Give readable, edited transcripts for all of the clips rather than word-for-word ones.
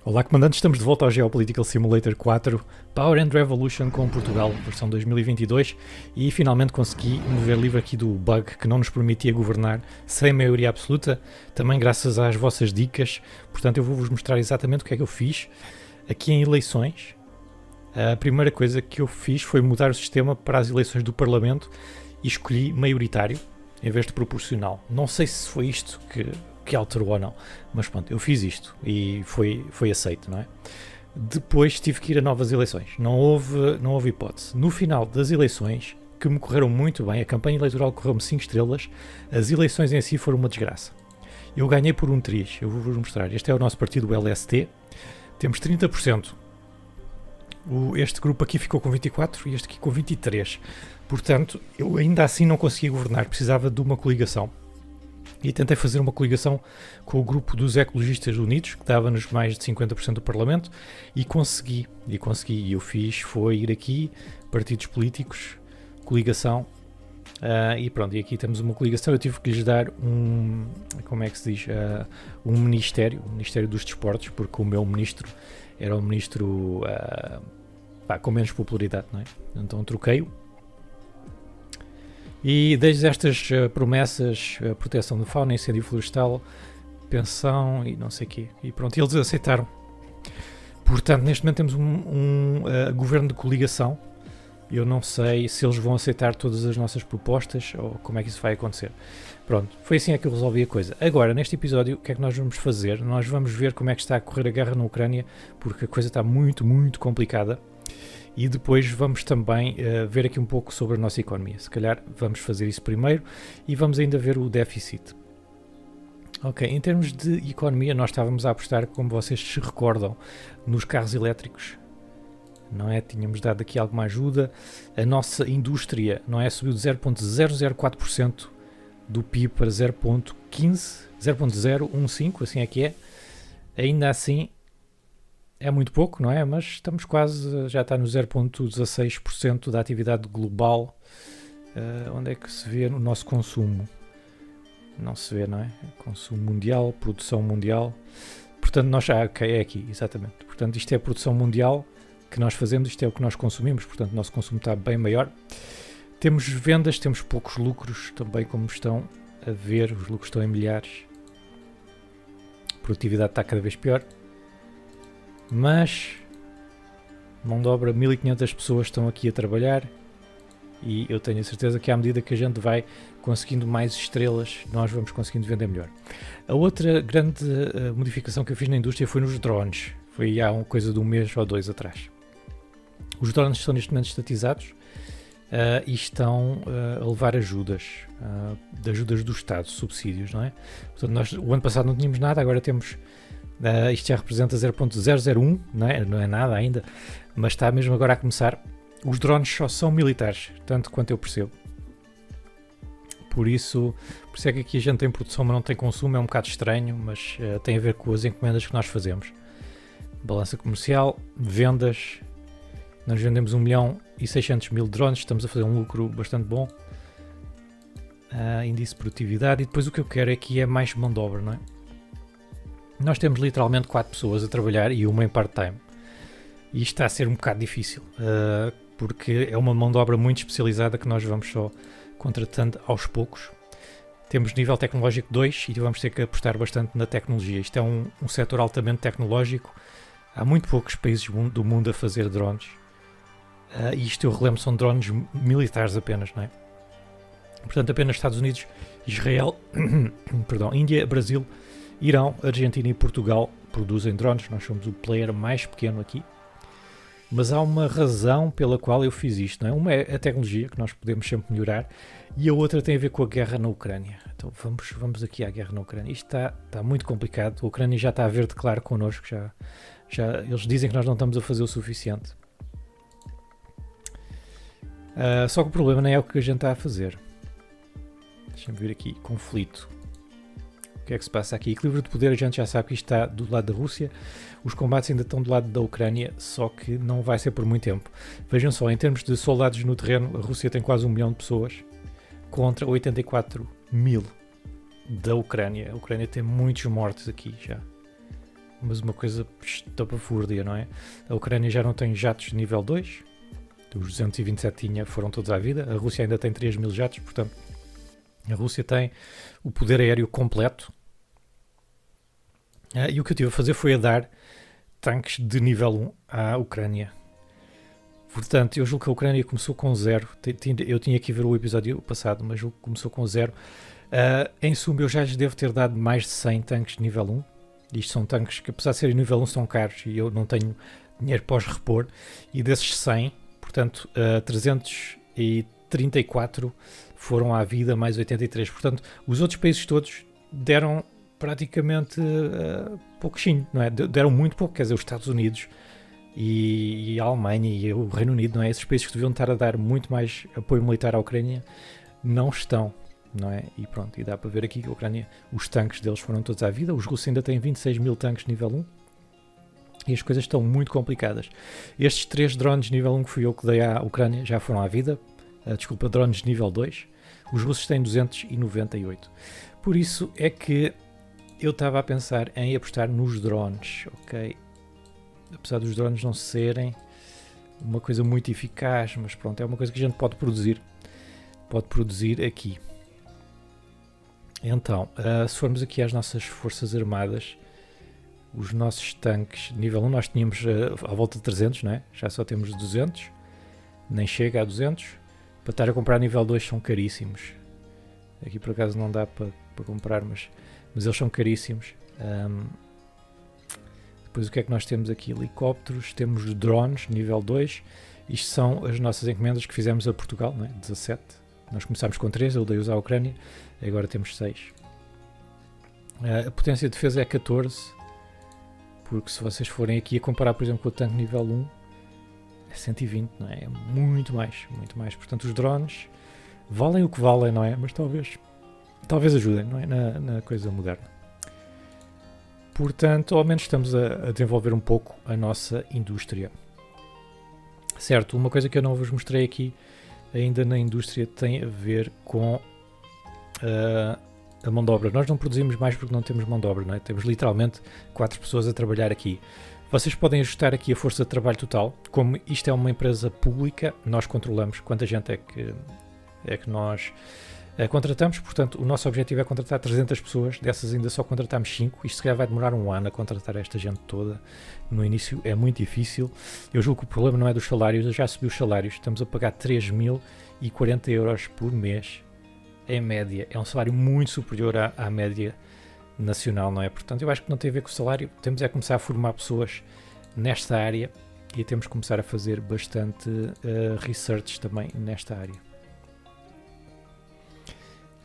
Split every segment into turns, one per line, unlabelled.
Olá, comandantes, estamos de volta ao Geopolitical Simulator 4 Power and Revolution com Portugal, versão 2022, e finalmente consegui me ver livre aqui do bug que não nos permitia governar sem maioria absoluta, também graças às vossas dicas. Portanto, eu vou-vos mostrar exatamente o que é que eu fiz aqui em eleições. A primeira coisa que eu fiz foi mudar o sistema para as eleições do Parlamento e escolhi maioritário em vez de proporcional. Não sei se foi isto que alterou ou não, mas pronto, eu fiz isto e foi aceito, não é? Depois tive que ir a novas eleições, não houve hipótese. No final das eleições, que me correram muito bem, a campanha eleitoral correu-me 5 estrelas, as eleições em si foram uma desgraça. Eu ganhei por um triz, eu vou-vos mostrar. Este é o nosso partido, o LST, temos 30%. Este grupo aqui ficou com 24% e este aqui com 23%. Portanto, eu ainda assim não conseguia governar, precisava de uma coligação. E tentei fazer uma coligação com o grupo dos Ecologistas Unidos, que dava-nos mais de 50% do Parlamento, e consegui. E eu fiz, foi ir aqui, partidos políticos, coligação, e pronto, e aqui temos uma coligação. Eu tive que lhes dar um ministério, o Ministério dos Desportos, porque o meu ministro era o ministro com menos popularidade, não é? Então troquei-o. E desde estas promessas, proteção da fauna, incêndio florestal, pensão e não sei o quê. E pronto, eles aceitaram. Portanto, neste momento temos um governo de coligação. Eu não sei se eles vão aceitar todas as nossas propostas ou como é que isso vai acontecer. Pronto, foi assim que eu resolvi a coisa. Agora, neste episódio, o que é que nós vamos fazer? Nós vamos ver como é que está a correr a guerra na Ucrânia, porque a coisa está muito, muito complicada. E depois vamos também ver aqui um pouco sobre a nossa economia. Se calhar vamos fazer isso primeiro e vamos ainda ver o déficit. Ok, em termos de economia, nós estávamos a apostar, como vocês se recordam, nos carros elétricos. Não é? Tínhamos dado aqui alguma ajuda. A nossa indústria, não é? Subiu de 0,004% do PIB para 0,015, assim é que é. Ainda assim, é muito pouco, não é? Mas estamos quase, já está no 0,16% da atividade global. Onde é que se vê o nosso consumo? Não se vê, não é? Consumo mundial, produção mundial. Portanto, é aqui, exatamente. Portanto, isto é a produção mundial que nós fazemos, isto é o que nós consumimos, portanto, o nosso consumo está bem maior. Temos vendas, temos poucos lucros, também como estão a ver, os lucros estão em milhares. A produtividade está cada vez pior. Mas mão de obra, 1500 pessoas estão aqui a trabalhar e eu tenho a certeza que à medida que a gente vai conseguindo mais estrelas, nós vamos conseguindo vender melhor. A outra grande modificação que eu fiz na indústria foi nos drones. Foi há uma coisa de um mês ou 2 atrás. Os drones estão neste momento estatizados e estão a levar ajudas do Estado, subsídios, não é? Portanto, nós o ano passado não tínhamos nada, agora temos... isto já representa 0,001, não é nada ainda, mas está mesmo agora a começar. Os drones só são militares, tanto quanto eu percebo. Por isso é que aqui a gente tem produção, mas não tem consumo, é um bocado estranho, mas tem a ver com as encomendas que nós fazemos. Balança comercial, vendas, nós vendemos 1.600.000 drones, estamos a fazer um lucro bastante bom. Índice de produtividade, e depois o que eu quero aqui é mais mão de obra, não é? Nós temos literalmente 4 pessoas a trabalhar e uma em part-time. E isto está a ser um bocado difícil, porque é uma mão de obra muito especializada que nós vamos só contratando aos poucos. Temos nível tecnológico 2 e vamos ter que apostar bastante na tecnologia. Isto é um setor altamente tecnológico. Há muito poucos países do mundo a fazer drones. E isto eu relembro, são drones militares apenas, não é? Portanto, apenas Estados Unidos, Israel, Índia, Brasil, Irão, Argentina e Portugal produzem drones. Nós somos o player mais pequeno aqui. Mas há uma razão pela qual eu fiz isto, não é? Uma é a tecnologia, que nós podemos sempre melhorar, e a outra tem a ver com a guerra na Ucrânia. Então vamos aqui à guerra na Ucrânia. Isto está muito complicado. A Ucrânia já está a ver de claro connosco. Já eles dizem que nós não estamos a fazer o suficiente. Só que o problema não é o que a gente está a fazer. Deixa-me ver aqui. Conflito. O que é que se passa aqui? Equilíbrio de poder, a gente já sabe que isto está do lado da Rússia. Os combates ainda estão do lado da Ucrânia, só que não vai ser por muito tempo. Vejam só, em termos de soldados no terreno, a Rússia tem quase 1 milhão de pessoas contra 84 mil da Ucrânia. A Ucrânia tem muitos mortos aqui já. mas uma coisa estapafúrdia, não é? A Ucrânia já não tem jatos de nível 2, os 227 tinha, foram todos à vida, a Rússia ainda tem 3.000 jatos, portanto a Rússia tem o poder aéreo completo. E o que eu tive a fazer foi a dar tanques de nível 1 à Ucrânia. Portanto, eu julgo que a Ucrânia começou com 0. Eu tinha que ver o episódio passado, mas julgo que começou com 0. Em suma, eu já lhes devo ter dado mais de 100 tanques de nível 1. Isto são tanques que, apesar de serem nível 1, são caros e eu não tenho dinheiro para os repor. E desses 100, portanto, 334 foram à vida, mais 83. Portanto, os outros países todos deram praticamente pouquinho, não é? Deram muito pouco, quer dizer, os Estados Unidos e a Alemanha e o Reino Unido, não é? Esses países que deviam estar a dar muito mais apoio militar à Ucrânia não estão, não é? E pronto, e dá para ver aqui que a Ucrânia, os tanques deles foram todos à vida, os russos ainda têm 26 mil tanques nível 1 e as coisas estão muito complicadas. Estes 3 drones nível 1 que fui eu que dei à Ucrânia já foram à vida, drones nível 2, os russos têm 298. Por isso é que eu estava a pensar em apostar nos drones, ok? Apesar dos drones não serem uma coisa muito eficaz, mas pronto, é uma coisa que a gente pode produzir aqui. Então, se formos aqui às nossas forças armadas, os nossos tanques, nível 1 nós tínhamos à volta de 300, não é? Já só temos 200, nem chega a 200, para estar a comprar nível 2 são caríssimos. Aqui por acaso não dá para comprar, mas eles são caríssimos. Depois o que é que nós temos aqui? Helicópteros, temos drones, nível 2. Isto são as nossas encomendas que fizemos a Portugal, não é? 17. Nós começámos com 3, eu dei-os à Ucrânia, agora temos 6. A potência de defesa é 14, porque se vocês forem aqui a comparar, por exemplo, com o tanque nível 1, é 120, não é? É muito mais, muito mais. Portanto, os drones valem o que valem, não é? Mas talvez ajudem, não é? Na coisa moderna. Portanto, ao menos estamos a desenvolver um pouco a nossa indústria. Certo, uma coisa que eu não vos mostrei aqui ainda na indústria tem a ver com a mão de obra. Nós não produzimos mais porque não temos mão de obra, não é? Temos literalmente 4 pessoas a trabalhar aqui. Vocês podem ajustar aqui a força de trabalho total. Como isto é uma empresa pública, nós controlamos quanta gente é que nós contratamos. Portanto, o nosso objetivo é contratar 300 pessoas, dessas ainda só contratamos 5. Isto se calhar vai demorar um ano a contratar esta gente toda. No início é muito difícil. Eu julgo que o problema não é dos salários, eu já subi os salários. Estamos a pagar 3.040 euros por mês, em média. É um salário muito superior à média nacional, não é? Portanto, eu acho que não tem a ver com o salário. Temos é que começar a formar pessoas nesta área e temos que começar a fazer bastante research também nesta área.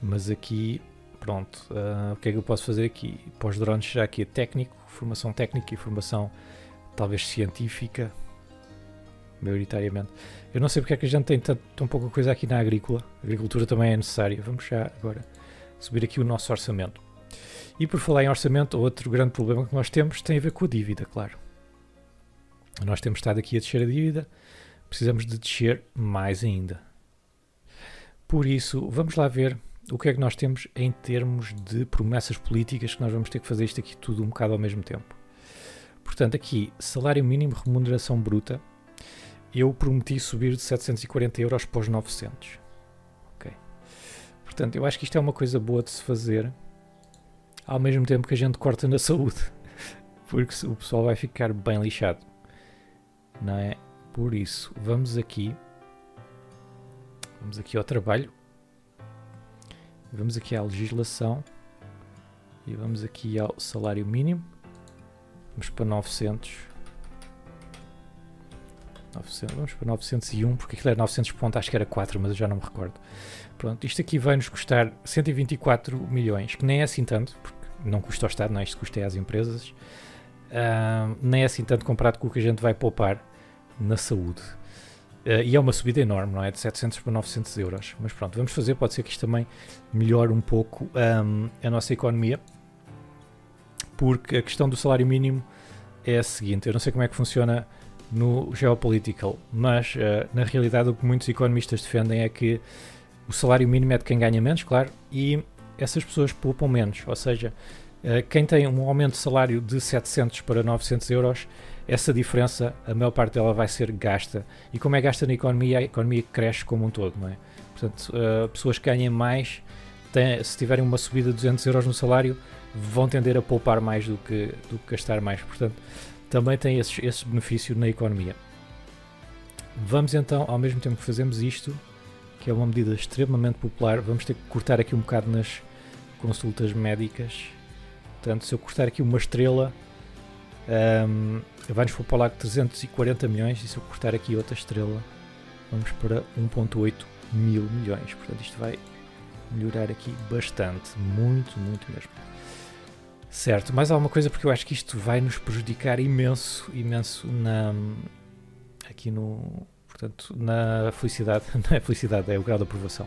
Mas aqui, pronto, o que é que eu posso fazer aqui? Para os drones já aqui é técnico, formação técnica e formação talvez científica, maioritariamente. Eu não sei porque é que a gente tem tão pouca coisa aqui na agrícola. A agricultura também é necessária. Vamos já agora subir aqui o nosso orçamento. E por falar em orçamento, outro grande problema que nós temos tem a ver com a dívida, claro. Nós temos estado aqui a descer a dívida, precisamos de descer mais ainda. Por isso, vamos lá ver o que é que nós temos em termos de promessas políticas, que nós vamos ter que fazer isto aqui tudo um bocado ao mesmo tempo. Portanto, aqui, salário mínimo, remuneração bruta, eu prometi subir de 740 euros para os 900. Ok. Portanto, eu acho que isto é uma coisa boa de se fazer, ao mesmo tempo que a gente corta na saúde, porque o pessoal vai ficar bem lixado, não é? Por isso, vamos aqui ao trabalho, vamos aqui à legislação e vamos aqui ao salário mínimo, vamos para 900, vamos para 901, porque aquilo era 900 pontos, acho que era 4, mas eu já não me recordo. Pronto, isto aqui vai nos custar 124 milhões, que nem é assim tanto, porque não custa ao Estado, não é? Isto custa às empresas, nem é assim tanto comparado com o que a gente vai poupar na saúde. E é uma subida enorme, não é? De 700 para 900 euros. Mas pronto, vamos fazer, pode ser que isto também melhore um pouco a nossa economia, porque a questão do salário mínimo é a seguinte, eu não sei como é que funciona no geopolitical, mas na realidade o que muitos economistas defendem é que o salário mínimo é de quem ganha menos, claro, e essas pessoas poupam menos, ou seja, Quem tem um aumento de salário de 700 para 900 euros, essa diferença, a maior parte dela vai ser gasta. E como é gasta na economia, a economia cresce como um todo, não é? Portanto, pessoas que ganhem mais, se tiverem uma subida de 200 euros no salário, vão tender a poupar mais do que gastar mais. Portanto, também tem esse benefício na economia. Vamos então, ao mesmo tempo que fazemos isto, que é uma medida extremamente popular, vamos ter que cortar aqui um bocado nas consultas médicas. Portanto, se eu cortar aqui uma estrela, vai-nos para lá de 340 milhões, e se eu cortar aqui outra estrela, vamos para 1.8 mil milhões. Portanto, isto vai melhorar aqui bastante, muito, muito mesmo. Certo, mais alguma coisa, porque eu acho que isto vai nos prejudicar imenso portanto, na felicidade. Não é felicidade, é o grau de aprovação.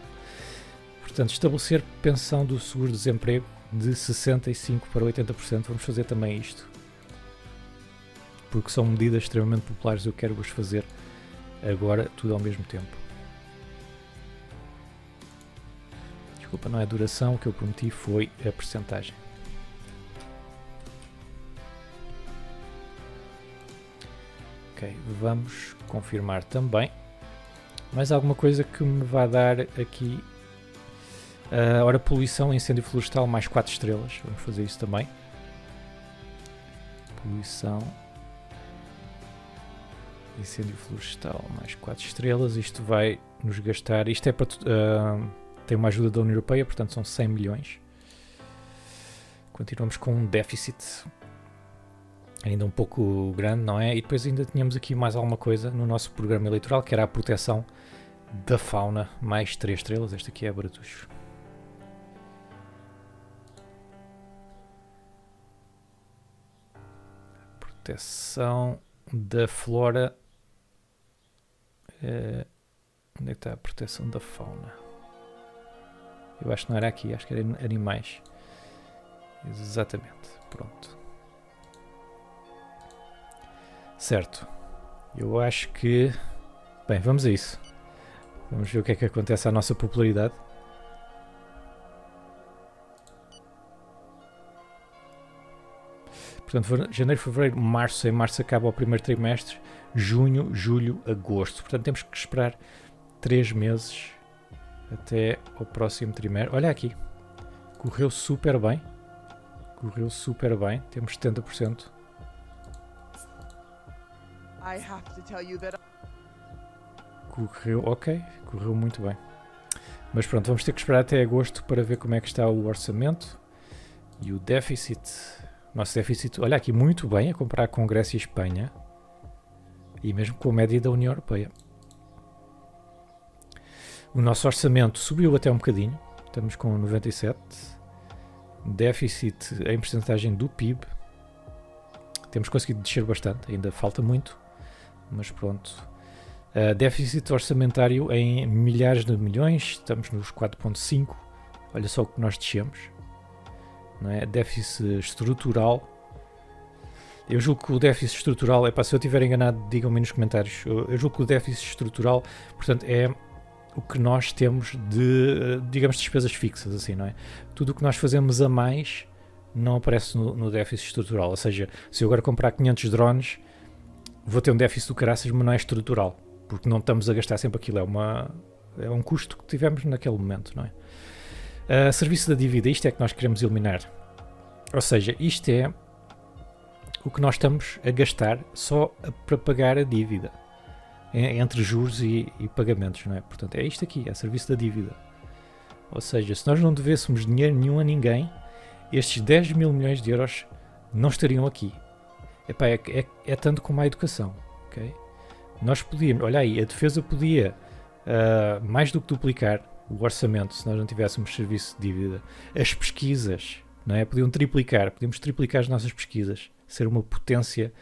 Portanto, estabelecer pensão do seguro-desemprego de 65% para 80%. Vamos fazer também isto, porque são medidas extremamente populares. Eu quero-vos fazer agora tudo ao mesmo tempo. Desculpa, não é a duração, o que eu prometi foi a percentagem. Ok, vamos confirmar também. Mais alguma coisa que me vai dar aqui? Ora, poluição, incêndio florestal, mais 4 estrelas. Vamos fazer isso também. Poluição, incêndio florestal, mais 4 estrelas. Isto vai nos gastar. Isto é para. Tem uma ajuda da União Europeia, portanto são 100 milhões. Continuamos com um déficit ainda um pouco grande, não é? E depois ainda tínhamos aqui mais alguma coisa no nosso programa eleitoral, que era a proteção da fauna, mais 3 estrelas. Este aqui é baratucho. Proteção da flora. Onde é que está a proteção da fauna? Eu acho que não era aqui, acho que era animais. Exatamente, pronto. Certo. Eu acho que... Bem, vamos a isso. Vamos ver o que é que acontece à nossa popularidade. Portanto, janeiro, fevereiro, março. Em março acaba o primeiro trimestre. Junho, julho, agosto. Portanto, temos que esperar 3 meses até ao próximo trimestre. Olha aqui. Correu super bem. Temos 70%. Correu, ok. Correu muito bem. Mas pronto, vamos ter que esperar até agosto para ver como é que está o orçamento. E o déficit. Nosso déficit, olha aqui, muito bem a comparar com Grécia e Espanha. E mesmo com a média da União Europeia. O nosso orçamento subiu até um bocadinho. Estamos com 97. Déficit em percentagem do PIB. Temos conseguido descer bastante. Ainda falta muito. Mas pronto. Déficit orçamentário em milhares de milhões. Estamos nos 4.5. Olha só o que nós descemos. Não é? Déficit estrutural. Eu julgo que o déficit estrutural... se eu estiver enganado, digam-me nos comentários. Eu julgo que o déficit estrutural, portanto, é o que nós temos de, digamos, despesas fixas, assim, não é? Tudo o que nós fazemos a mais não aparece no déficit estrutural. Ou seja, se eu agora comprar 500 drones, vou ter um déficit do caraças, mas não é estrutural. Porque não estamos a gastar sempre aquilo. É um custo que tivemos naquele momento, não é? Serviço da dívida, isto é que nós queremos eliminar. Ou seja, isto é o que nós estamos a gastar só para pagar a dívida. Entre juros e pagamentos, não é? Portanto, é isto aqui, é serviço da dívida. Ou seja, se nós não devêssemos dinheiro nenhum a ninguém, estes 10 mil milhões de euros não estariam aqui. É tanto como a educação, ok? Nós podíamos, olha aí, a defesa podia mais do que duplicar o orçamento se nós não tivéssemos serviço de dívida. As pesquisas, não é? Podíamos triplicar as nossas pesquisas, ser uma potência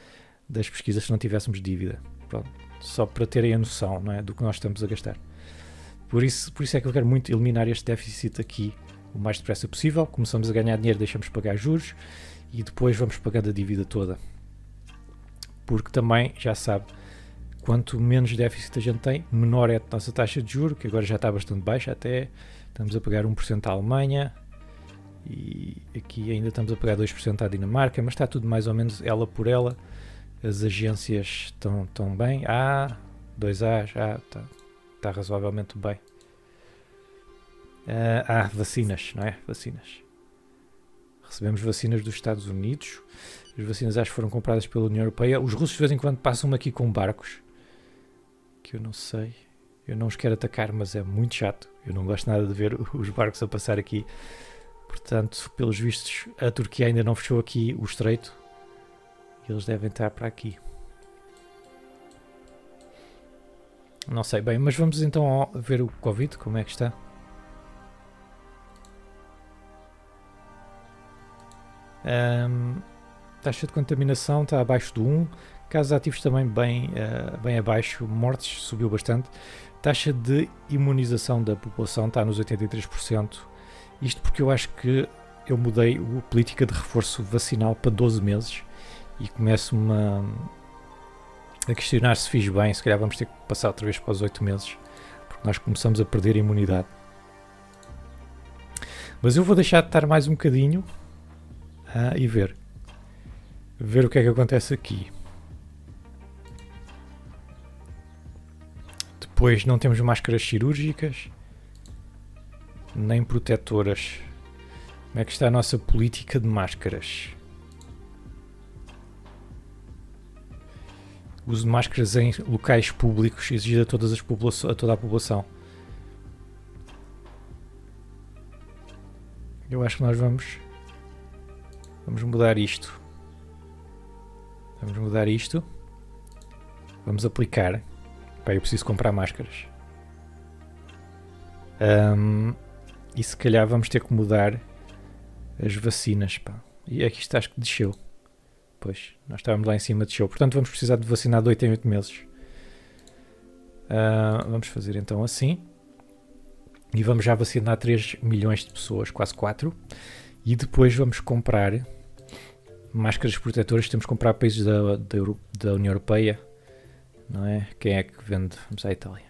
das pesquisas se não tivéssemos dívida. Pronto, só para terem a noção, não é, do que nós estamos a gastar. Por isso é que eu quero muito eliminar este déficit aqui o mais depressa possível. Começamos a ganhar dinheiro, deixamos de pagar juros e depois vamos pagando a dívida toda. Porque também, já sabe, quanto menos déficit a gente tem, menor é a nossa taxa de juros, que agora já está bastante baixa, até estamos a pagar 1% à Alemanha E aqui ainda estamos a pagar 2% à Dinamarca, mas está tudo mais ou menos ela por ela. As agências estão bem. 2A já está razoavelmente bem. Vacinas, não é? Vacinas. Recebemos vacinas dos Estados Unidos. As vacinas acho que foram compradas pela União Europeia. Os russos de vez em quando passam aqui com barcos. Que eu não sei. Eu não os quero atacar, mas é muito chato. Eu não gosto nada de ver os barcos a passar aqui. Portanto, pelos vistos, a Turquia ainda não fechou aqui o estreito. E eles devem estar para aqui. Não sei bem, mas vamos então ver o Covid, como é que está. Taxa de contaminação está abaixo do 1. Casos ativos também bem abaixo. Mortes subiu bastante. Taxa de imunização da população está nos 83%. Isto porque eu acho que eu mudei a política de reforço vacinal para 12 meses e começo-me a questionar se fiz bem. Se calhar vamos ter que passar outra vez para os 8 meses, porque nós começamos a perder a imunidade. Mas eu vou deixar de estar mais um bocadinho e ver o que é que acontece aqui. Depois não temos máscaras cirúrgicas nem protetoras. Como é que está a nossa política de máscaras? Uso de máscaras em locais públicos exigido a toda a população. Eu acho que nós vamos mudar isto. Vamos aplicar. Eu preciso comprar máscaras. E se calhar vamos ter que mudar as vacinas. E aqui está, acho que desceu. Pois, nós estávamos lá em cima, desceu. Portanto, vamos precisar de vacinar de 8 em 8 meses. Vamos fazer então assim. E vamos já vacinar 3 milhões de pessoas, quase 4. E depois vamos comprar máscaras protetoras. Temos que comprar países da União Europeia. Não é? Quem é que vende? Vamos à Itália.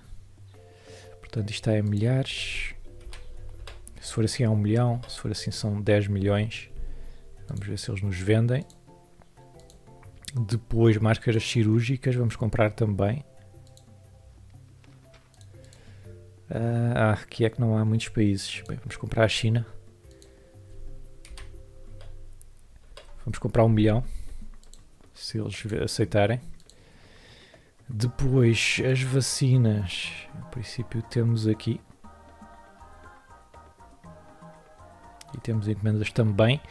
Portanto, isto está em milhares. Se for assim é 1 milhão. Se for assim são 10 milhões. Vamos ver se eles nos vendem. Depois máscaras cirúrgicas. Vamos comprar também. Aqui é que não há muitos países. Bem, vamos comprar a China. Vamos comprar 1 milhão. Se eles aceitarem. Depois as vacinas. Em princípio temos aqui. E temos encomendas também.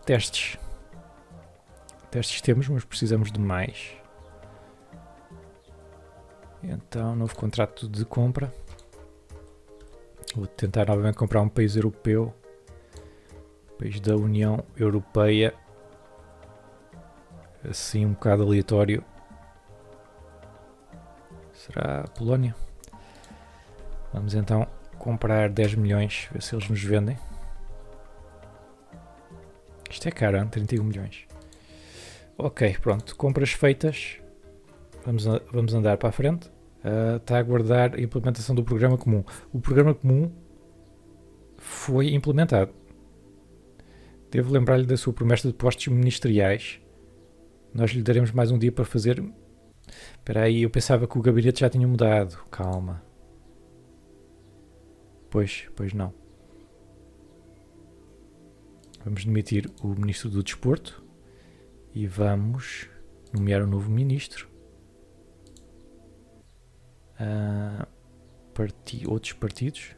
Testes temos, mas precisamos de mais. Então, novo contrato de compra. Vou tentar novamente comprar um país europeu. País da União Europeia. Assim um bocado aleatório. Será a Polónia? Vamos então comprar 10 milhões. Ver se eles nos vendem. Isto é caro, hein? 31 milhões. Ok, pronto. Compras feitas. Vamos andar para a frente. Está a aguardar a implementação do programa comum. O programa comum foi implementado. Devo lembrar-lhe da sua promessa de postos ministeriais. Nós lhe daremos mais um dia para fazer. Espera aí, eu pensava que o gabinete já tinha mudado. Calma. Pois não. Vamos demitir o Ministro do Desporto e vamos nomear um novo Ministro. Outros partidos.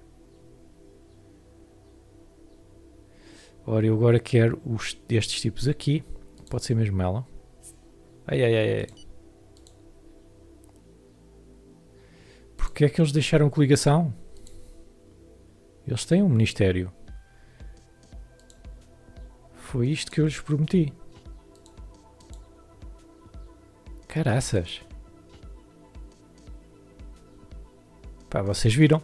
Ora, eu agora quero destes tipos aqui. Pode ser mesmo ela. Ai. Porquê é que eles deixaram coligação? Eles têm um ministério. Foi isto que eu lhes prometi. Caraças. Vocês viram.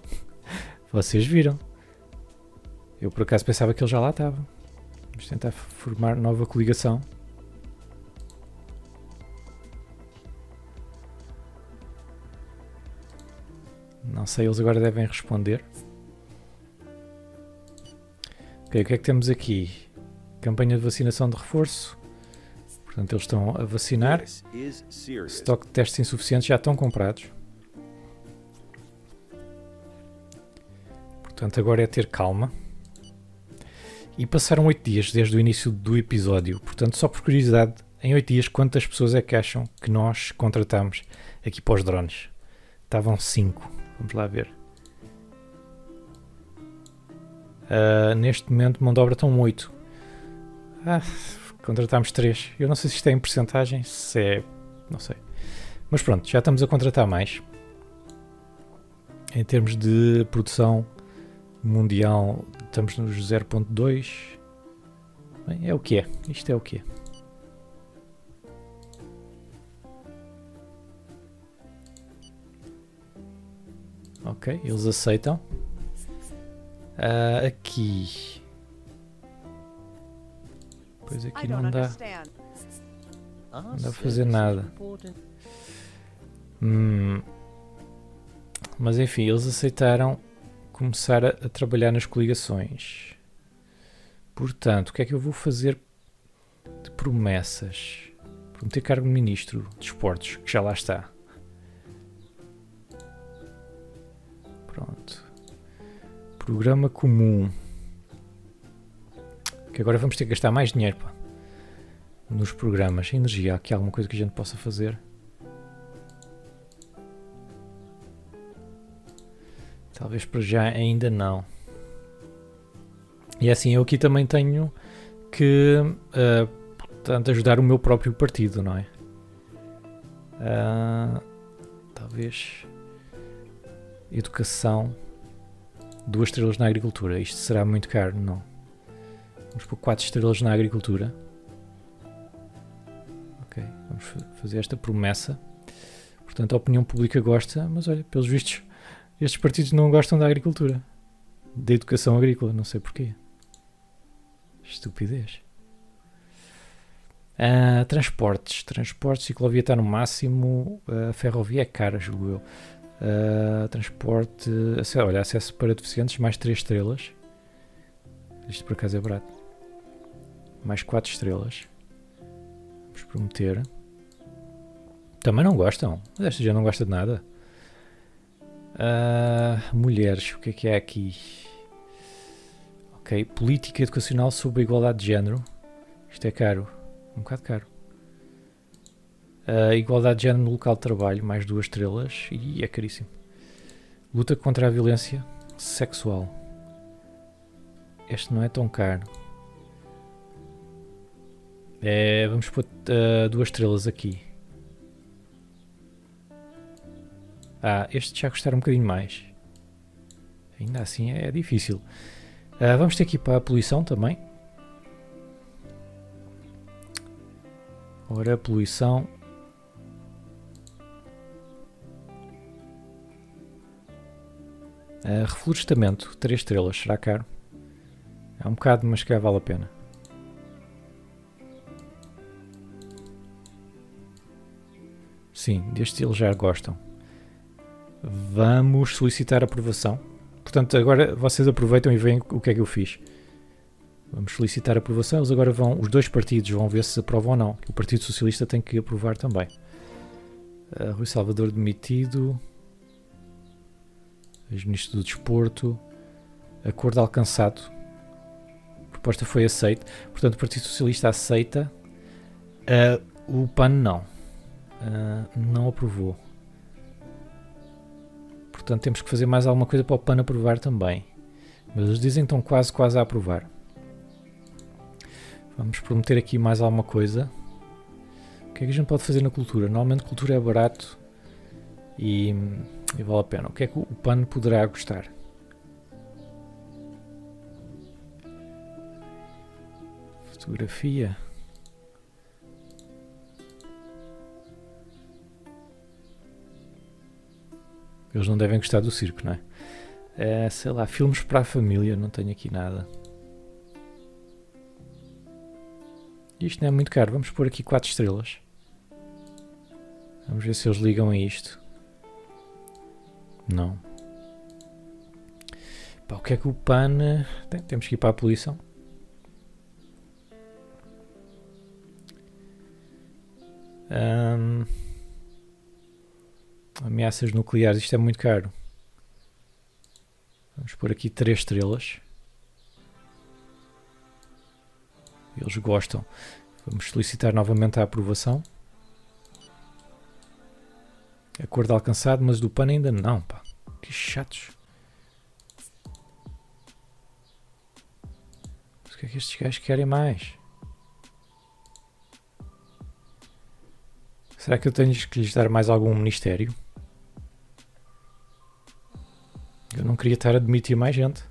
Eu por acaso pensava que ele já lá estava. Vamos tentar formar nova coligação. Não sei, eles agora devem responder. Ok, o que é que temos aqui? Campanha de vacinação de reforço. Portanto, eles estão a vacinar. Estoque de testes insuficientes já estão comprados. Portanto, agora é ter calma. E passaram 8 dias desde o início do episódio. Portanto, só por curiosidade, em 8 dias, quantas pessoas é que acham que nós contratamos aqui para os drones? Estavam 5. Vamos lá ver. Neste momento, mão de obra estão 8. Contratámos 3. Eu não sei se isto é em percentagem, se é... não sei. Mas pronto, já estamos a contratar mais. Em termos de produção mundial, estamos nos 0.2. Bem, é o que é. Isto é o que é. Ok, eles aceitam. Aqui. Pois aqui não dá. Não dá a fazer nada. Mas enfim, eles aceitaram começar a trabalhar nas coligações. Portanto, o que é que eu vou fazer de promessas? Prometer cargo de Ministro de Esportes, que já lá está. Pronto. Programa comum. Que agora vamos ter que gastar mais dinheiro, pá, nos programas. Energia, aqui há alguma coisa que a gente possa fazer? Talvez para já ainda não. E assim, eu aqui também tenho que portanto, ajudar o meu próprio partido, não é? Talvez educação, 2 estrelas na agricultura. Isto será muito caro? Não. Vamos pôr 4 estrelas na agricultura. Ok, vamos fazer esta promessa. Portanto, a opinião pública gosta, mas olha, pelos vistos, estes partidos não gostam da agricultura. Da educação agrícola, não sei porquê. Estupidez. Transportes, ciclovia está no máximo. Ferrovia é cara, julgo eu. Transporte, olha, acesso para deficientes, mais 3 estrelas. Isto por acaso é barato. Mais 4 estrelas. Vamos prometer. Também não gostam. Mas esta já não gosta de nada. Mulheres, o que é aqui? Ok, política educacional sobre a igualdade de género. Isto é caro. Um bocado caro. Igualdade de género no local de trabalho, mais 2 estrelas. E é caríssimo. Luta contra a violência sexual. Este não é tão caro. Vamos pôr 2 estrelas aqui. Este já custar um bocadinho mais. Ainda assim é difícil. Vamos ter aqui para a poluição também. Ora, poluição. Reflorestamento, 3 estrelas. Será caro? É um bocado, mas que vale a pena. Sim, deste eles já gostam. Vamos solicitar aprovação. Portanto, agora vocês aproveitam e veem o que é que eu fiz. Vamos solicitar aprovação. Eles agora os 2 partidos vão ver se aprovam ou não. O Partido Socialista tem que aprovar também. Rui Salvador demitido. Ex-ministro do Desporto. Acordo alcançado. A proposta foi aceita. Portanto, o Partido Socialista aceita. O PAN não. Não aprovou. Portanto, temos que fazer mais alguma coisa para o PAN aprovar também. Mas eles dizem que estão quase a aprovar. Vamos prometer aqui mais alguma coisa. O que é que a gente pode fazer na cultura? Normalmente cultura é barato e vale a pena. O que é que o PAN poderá gostar? Fotografia. Eles não devem gostar do circo, não é? Sei lá, filmes para a família, não tenho aqui nada. Isto não é muito caro, vamos pôr aqui 4 estrelas. Vamos ver se eles ligam a isto. Não. Pá, o que é que o PAN... Temos que ir para a poluição. Ameaças nucleares, isto é muito caro. Vamos pôr aqui 3 estrelas. Eles gostam. Vamos solicitar novamente a aprovação. Acordo alcançado, mas do PAN ainda não, pá. Que chatos. Mas o que é que estes gajos querem mais? Será que eu tenho que lhes dar mais algum ministério? Eu não queria estar a admitir mais gente.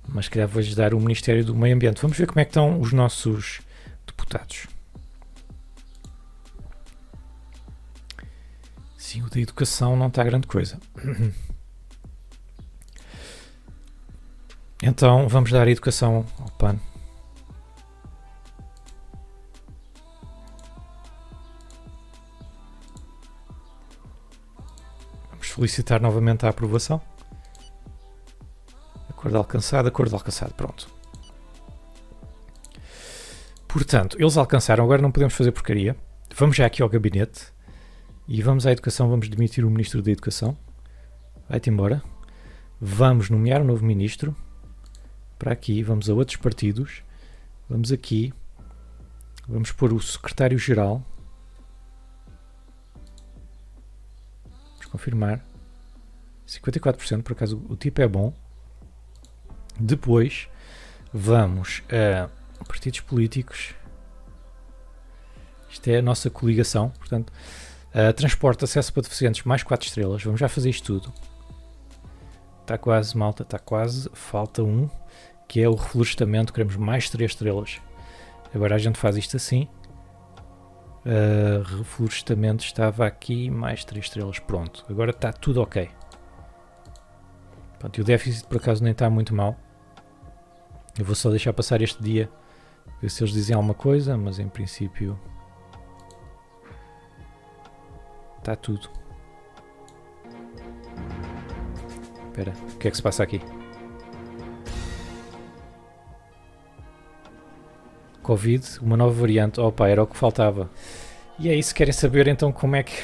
Mas se calhar vou-lhes dar o Ministério do Meio Ambiente. Vamos ver como é que estão os nossos deputados. Sim, o da educação não está grande coisa. Então vamos dar a educação ao PAN. Vamos solicitar novamente a aprovação. Acordo alcançado, pronto. Portanto, eles alcançaram, agora não podemos fazer porcaria. Vamos já aqui ao gabinete e vamos à educação, vamos demitir o Ministro da Educação. Vai-te embora. Vamos nomear um novo Ministro. Para aqui, vamos a outros partidos. Vamos aqui. Vamos pôr o Secretário-Geral. Vamos confirmar. 54%, por acaso o tipo é bom. Depois vamos a partidos políticos. Isto é a nossa coligação. Portanto, transporte, acesso para deficientes, mais 4 estrelas. Vamos já fazer isto tudo. Está quase, malta, está quase. Falta um, que é o reflorestamento. Queremos mais 3 estrelas. Agora a gente faz isto assim. Reflorestamento estava aqui, mais 3 estrelas. Pronto, agora está tudo ok. Pronto, e o déficit por acaso nem está muito mal. Eu vou só deixar passar este dia, ver se eles dizem alguma coisa, mas em princípio está tudo. Espera, o que é que se passa aqui? Covid, uma nova variante. Opa, era o que faltava. E é isso, querem saber então como é que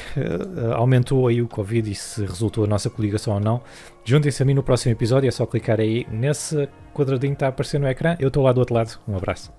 aumentou aí o Covid e se resultou a nossa coligação ou não. Juntem-se a mim no próximo episódio, é só clicar aí nesse quadradinho que está a aparecer no ecrã. Eu estou lá do outro lado. Um abraço.